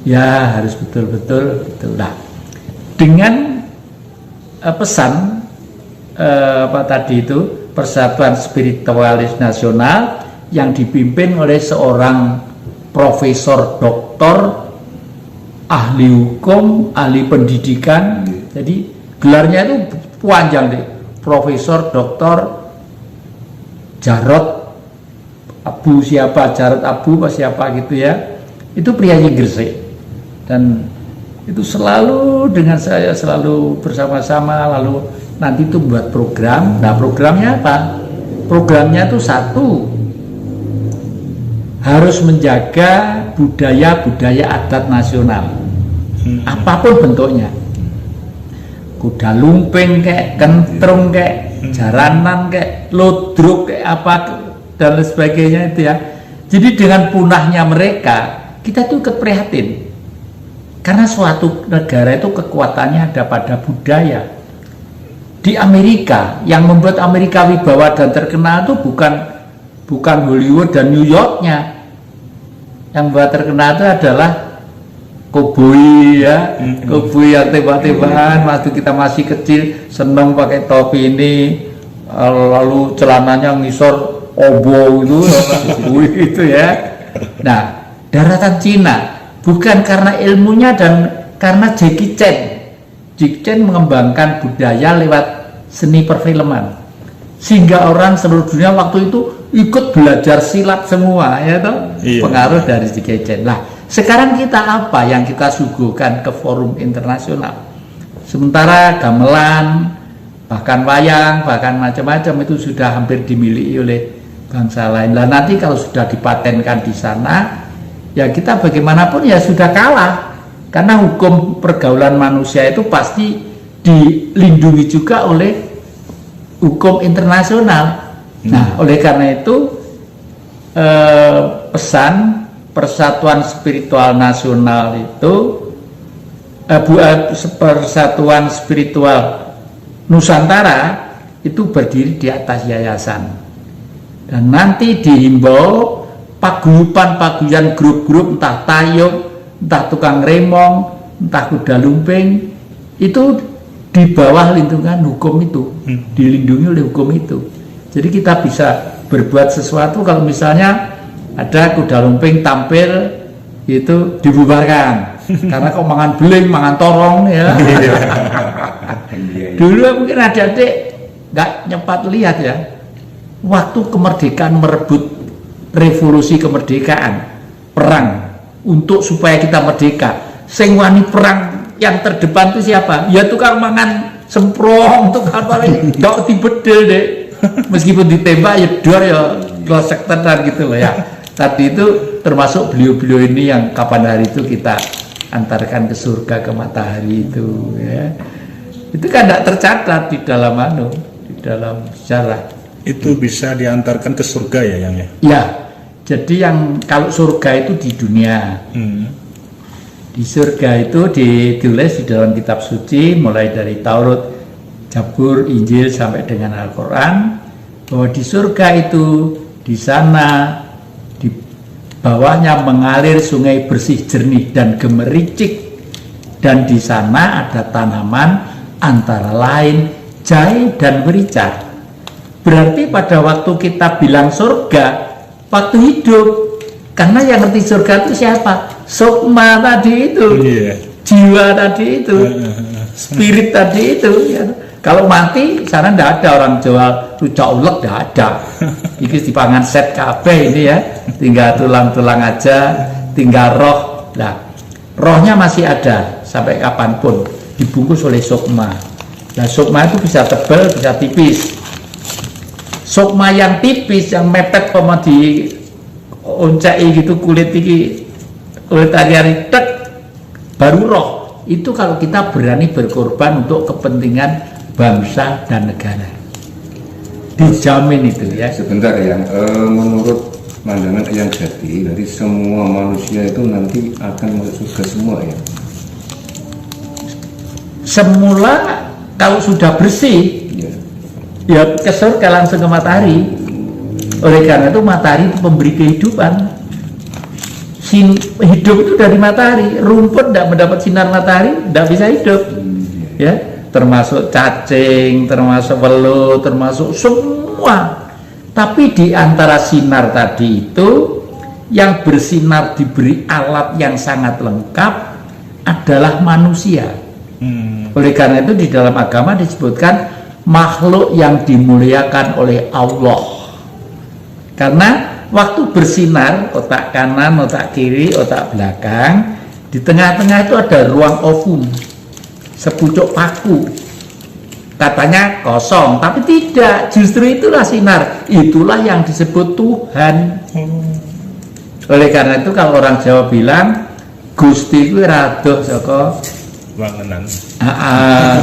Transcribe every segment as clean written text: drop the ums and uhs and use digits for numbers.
Ya harus betul-betul betul. Nah, dengan pesan apa tadi itu, Persatuan Spiritualis Nasional yang dipimpin oleh seorang profesor doktor, ahli hukum, ahli pendidikan. Jadi gelarnya itu panjang deh, Profesor Doktor Jarod Abu siapa, Jarod Abu apa siapa gitu ya. Itu prianya Gresik, dan itu selalu dengan saya, selalu bersama-sama, lalu nanti itu buat program. Nah programnya apa? Programnya itu satu, harus menjaga budaya-budaya adat nasional, apapun bentuknya, kuda lumping kayak, kentrung kayak, jaranan kayak, lodruk kayak apa dan lain sebagainya itu ya. Jadi dengan punahnya mereka, kita tuh ikut prihatin, karena suatu negara itu kekuatannya ada pada budaya. Di Amerika, yang membuat Amerika wibawa dan terkenal itu bukan Hollywood dan New Yorknya. Yang membuat terkenal itu adalah koboi ya, koboi yang tembak-tembakan waktu kita masih kecil, seneng pakai topi ini, lalu celananya ngisor obo itu ya. Nah, daratan Cina bukan karena ilmunya dan karena Jackie Chan. Jackie Chan mengembangkan budaya lewat seni perfilman, sehingga orang seluruh dunia waktu itu ikut belajar silat semua ya toh. Iya. Pengaruh dari Jackie Chan. Nah, sekarang kita apa yang kita suguhkan ke forum internasional? Sementara gamelan, bahkan wayang, bahkan macam-macam itu sudah hampir dimiliki oleh bangsa lain. Nah, nanti kalau sudah dipatenkan di sana, ya kita bagaimanapun ya sudah kalah. Karena hukum pergaulan manusia itu pasti dilindungi juga oleh hukum internasional. Nah, oleh karena itu pesan Persatuan Spiritual Nasional itu Persatuan Spiritual Nusantara itu berdiri di atas yayasan. Dan nanti dihimbau paguyuban grup-grup, entah tayub, entah tukang remong, entah kuda lumping, itu di bawah lindungan hukum itu, dilindungi oleh hukum itu. Jadi kita bisa berbuat sesuatu kalau misalnya ada kuda lumping tampil itu dibubarkan karena kok mangan beling, mangan torong ya. Dulu mungkin adik-adik nggak nyepat lihat ya, waktu kemerdekaan merebut revolusi kemerdekaan, perang untuk supaya kita merdeka, sing wani perang yang terdepan itu siapa? Ya tukang mangan semprong, tukang paling dok dibedel deh, meskipun ditembak ya dor ya glosek tenan gitu loh ya. Tadi itu termasuk beliau-beliau ini yang kapan hari itu kita antarkan ke surga, ke matahari itu ya. Itu kan tidak tercatat di dalam di dalam sejarah. Itu bisa diantarkan ke surga ya yang ya? Ya, jadi yang kalau surga itu di dunia. Di surga itu ditulis di dalam kitab suci mulai dari Taurat, Zabur, Injil sampai dengan Al-Quran, bahwa di surga itu di sana di bawahnya mengalir sungai bersih jernih dan gemericik, dan di sana ada tanaman antara lain jahe dan merica. Berarti pada waktu kita bilang surga, waktu hidup, karena yang ngerti surga itu siapa? Sukma tadi itu, jiwa tadi itu, spirit tadi itu ya. Kalau mati sana tidak ada orang jual rujak ulek, tidak ada. Ini dipangan set kabeh ini ya, tinggal tulang-tulang aja, tinggal roh. Nah, rohnya masih ada sampai kapanpun, dibungkus oleh sukma. Nah, sukma itu bisa tebal, bisa tipis. Sukma yang tipis, yang mepet pema di oncai gitu, kulit ini, kulit hari-hari tek, baru roh. Itu kalau kita berani berkorban untuk kepentingan bangsa dan negara, dijamin itu ya. Sebentar ya, menurut pandangan yang Jati, dari semua manusia itu nanti akan masuk surga semua ya? Semula kalau sudah bersih ya ke surga, langsung ke matahari. Oleh karena itu matahari itu pemberi kehidupan. hidup itu dari matahari. Rumput tidak mendapat sinar matahari tidak bisa hidup, ya. Termasuk cacing, termasuk welut, termasuk semua. Tapi di antara sinar tadi itu, yang bersinar diberi alat yang sangat lengkap adalah manusia. Oleh karena itu di dalam agama disebutkan makhluk yang dimuliakan oleh Allah. Karena waktu bersinar, otak kanan, otak kiri, otak belakang, di tengah-tengah itu ada ruang ovum, sepucuk paku. Katanya kosong, tapi tidak, justru itulah sinar, itulah yang disebut Tuhan. Oleh karena itu kalau orang Jawa bilang Gusti kuwi radoh saka wangenan.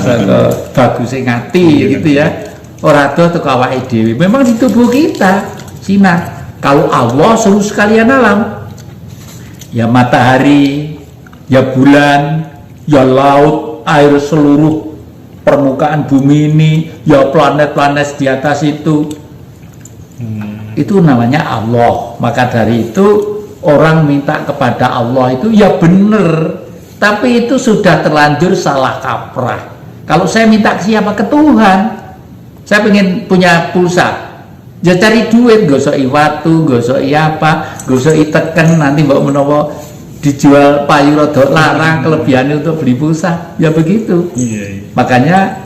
saka baguse ngati gitu ya. Ora radoh teko awake dhewe. Memang di tubuh kita sinar. Kalau Allah seluruh sekalian alam, ya matahari, ya bulan, ya laut, air seluruh permukaan bumi ini, ya planet-planet di atas itu namanya Allah. Maka dari itu orang minta kepada Allah itu ya benar, tapi itu sudah terlanjur salah kaprah. Kalau saya minta ke siapa? Ke Tuhan. Saya pengen punya pulsa, ya cari duit, gosok watu, gosok apa, gosok teken, nanti mbak menawa dijual payu rodok larang, kelebihannya untuk beli pulsa, ya begitu. Makanya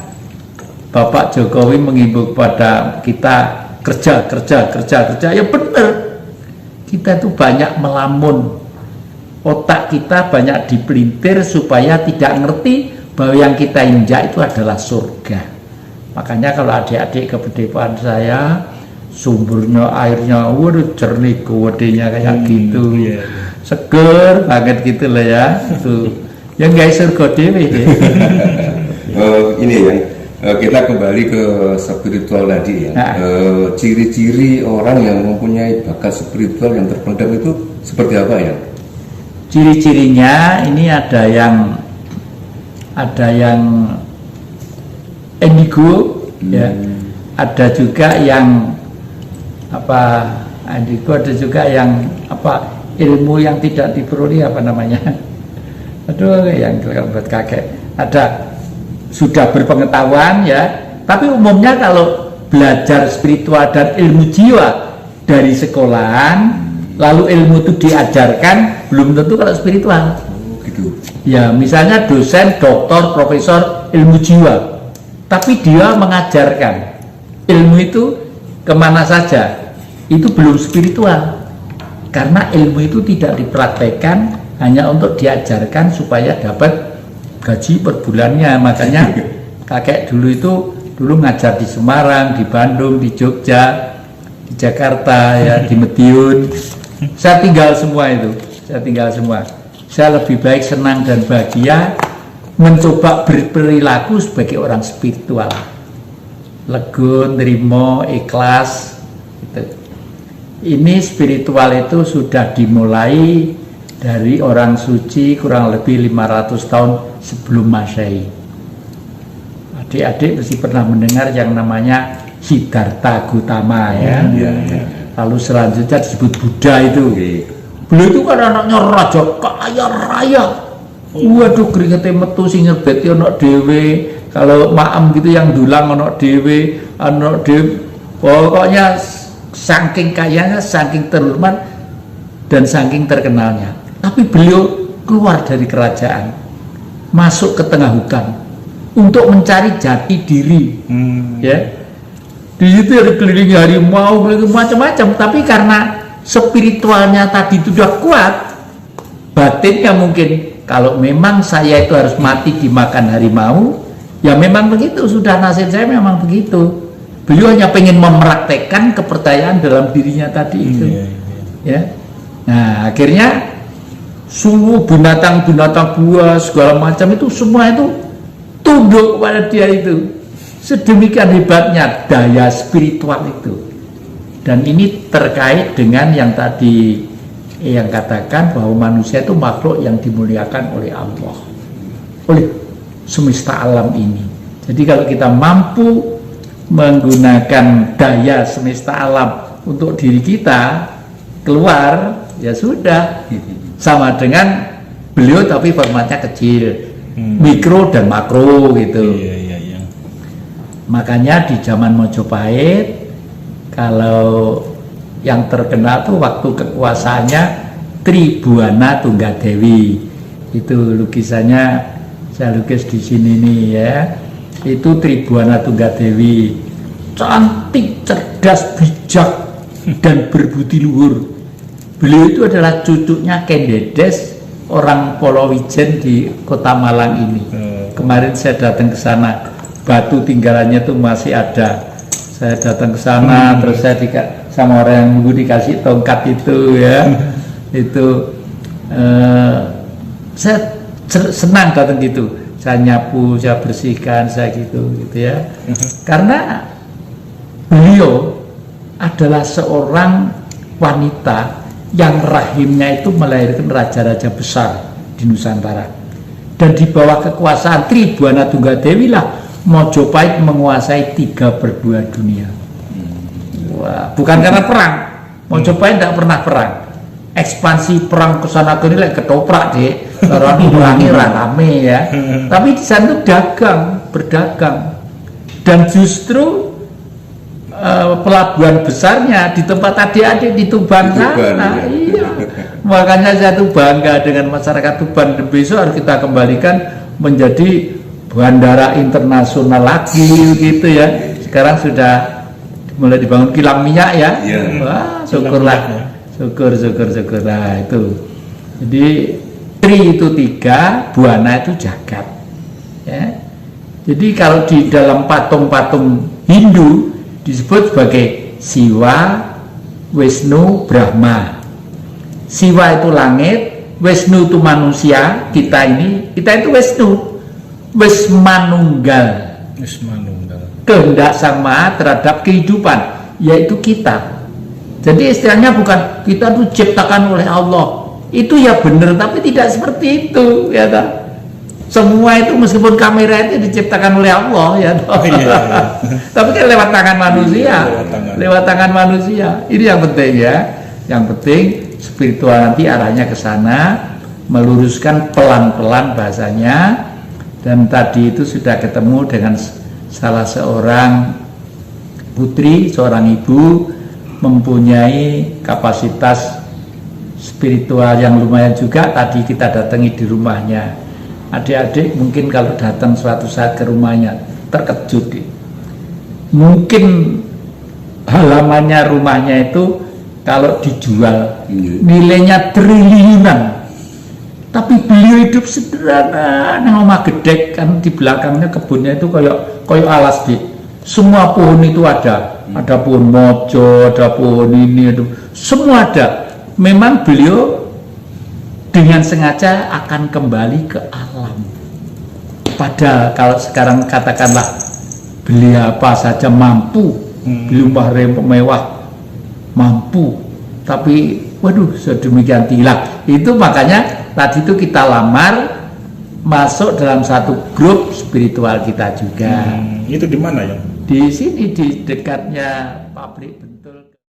Bapak Jokowi mengimbau kepada kita kerja, ya benar. Kita itu banyak melamun, otak kita banyak dipelintir supaya tidak ngerti bahwa yang kita injak itu adalah surga. Makanya kalau adik-adik kebedepaan saya, sumbernya airnya waduh jernih kodenya kayak gitu, seger banget gitu lah ya. Itu yang nggak surga dewe deh. Ini ya, kita kembali ke spiritual tadi ya. Ciri-ciri orang yang mempunyai bakat spiritual yang terpendam itu seperti apa ya? Ciri-cirinya ini ada yang indigo, ya, ada juga yang apa indigo, ada juga yang apa ilmu yang tidak diperoleh, apa namanya? Aduh, yang buat kakek. Ada sudah berpengetahuan ya, tapi umumnya kalau belajar spiritual dan ilmu jiwa dari sekolahan, lalu ilmu itu diajarkan, belum tentu kalau spiritual. Gitu. Ya, misalnya dosen, doktor, profesor ilmu jiwa, tapi dia mengajarkan ilmu itu kemana saja, itu belum spiritual, karena ilmu itu tidak dipraktekkan, hanya untuk diajarkan supaya dapat gaji per bulannya. Makanya kakek dulu ngajar di Semarang, di Bandung, di Jogja, di Jakarta, ya, di Madiun. Saya tinggal semua itu, saya lebih baik senang dan bahagia mencoba berperilaku sebagai orang spiritual, legun, terima, ikhlas gitu. Ini spiritual itu sudah dimulai dari orang suci kurang lebih 500 tahun sebelum Masehi. Adik-adik mesti pernah mendengar yang namanya Siddhartha Gautama ya. Lalu selanjutnya disebut Buddha itu. Beliau itu kan anaknya raja kaya raya. Waduh, keringetnya metu sing nyerbeti ana dhewe, kalau maem gitu yang dulang ana dhewe, pokoknya saking kayanya, saking terhormat dan saking terkenalnya. Tapi beliau keluar dari kerajaan, masuk ke tengah hutan untuk mencari jati diri. Ya, di situ ada keliling harimau, keliling macam-macam. Tapi karena spiritualnya tadi itu sudah kuat, batinnya mungkin kalau memang saya itu harus mati dimakan harimau, ya memang begitu, sudah nasib saya memang begitu. Beliau hanya pengen mempraktekkan kepercayaan dalam dirinya tadi itu. Ya, nah akhirnya seluruh binatang-binatang buas segala macam itu semua itu tunduk kepada dia itu. Sedemikian hebatnya daya spiritual itu. Dan ini terkait dengan yang tadi yang katakan bahwa manusia itu makhluk yang dimuliakan oleh Allah, oleh semesta alam ini. Jadi kalau kita mampu menggunakan daya semesta alam untuk diri kita keluar, ya sudah. sama dengan beliau tapi formatnya kecil, mikro dan makro gitu. Iya. Makanya di zaman Mojopahit, kalau yang terkenal tuh waktu kekuasaannya Tribuana Tunggadewi, itu lukisannya saya lukis di sini nih ya, itu Tribuana Tunggadewi, cantik, cerdas, bijak, dan berbudi luhur. Beliau itu adalah cucunya Ken Dedes, orang Polowijen di Kota Malang ini. Kemarin saya datang ke sana, batu tinggalannya tuh masih ada. Saya datang ke sana, terus saya sama orang yang nunggu dikasih tongkat itu ya, itu saya senang datang gitu. Saya nyapu, saya bersihkan, saya gitu ya. Karena beliau adalah seorang wanita yang rahimnya itu melahirkan raja-raja besar di Nusantara, dan di bawah kekuasaan Tribuana Tunggadewi lah Mojopahit menguasai 3/2 dunia. Wah, bukan karena perang. Mojopahit tidak pernah perang. Ekspansi perang ke sana ke sini ketoprak deh, orang merangi rame ya. Tapi di sana itu berdagang, dan justru pelabuhan besarnya di tempat adik-adik di Tuban sana. Iya. Makanya saya tuh bangga dengan masyarakat Tuban. Besok harus kita kembalikan menjadi bandara internasional lagi gitu ya. Sekarang sudah mulai dibangun kilang minyak ya. Wah, syukurlah. Syukur. Nah, itu. Jadi Tri itu 3, Buana itu jagat. Ya. Jadi kalau di dalam patung-patung Hindu disebut sebagai Siwa, Wisnu, Brahma. Siwa itu langit, Wisnu itu manusia, kita itu Wisnu, Wismanunggal, kehendak Sang Maha terhadap kehidupan, yaitu kita. Jadi istilahnya bukan kita itu ciptakan oleh Allah, itu ya benar, tapi tidak seperti itu ya tak? Semua itu meskipun kamera itu diciptakan oleh Allah ya, tapi kan lewat tangan manusia, lewat tangan manusia. Ini yang penting ya. Yang penting spiritual nanti arahnya ke sana, meluruskan pelan-pelan bahasanya. Dan tadi itu sudah ketemu dengan salah seorang putri, seorang ibu mempunyai kapasitas spiritual yang lumayan juga. Tadi kita datangi di rumahnya. Adik-adik mungkin kalau datang suatu saat ke rumahnya terkejut, mungkin halamannya rumahnya itu kalau dijual nilainya triliunan, tapi beliau hidup sederhana, nang omah gedek kan, di belakangnya kebunnya itu kayak alas di, semua pohon itu ada pohon mojo, ada pohon ini, semua ada. Memang beliau dengan sengaja akan kembali ke alam. Padahal kalau sekarang katakanlah beli apa saja mampu, beli rumah mewah mampu, tapi waduh sedemikian tilah. Itu makanya tadi itu kita lamar masuk dalam satu grup spiritual kita juga. Itu di mana ya? Di sini di dekatnya pabrik.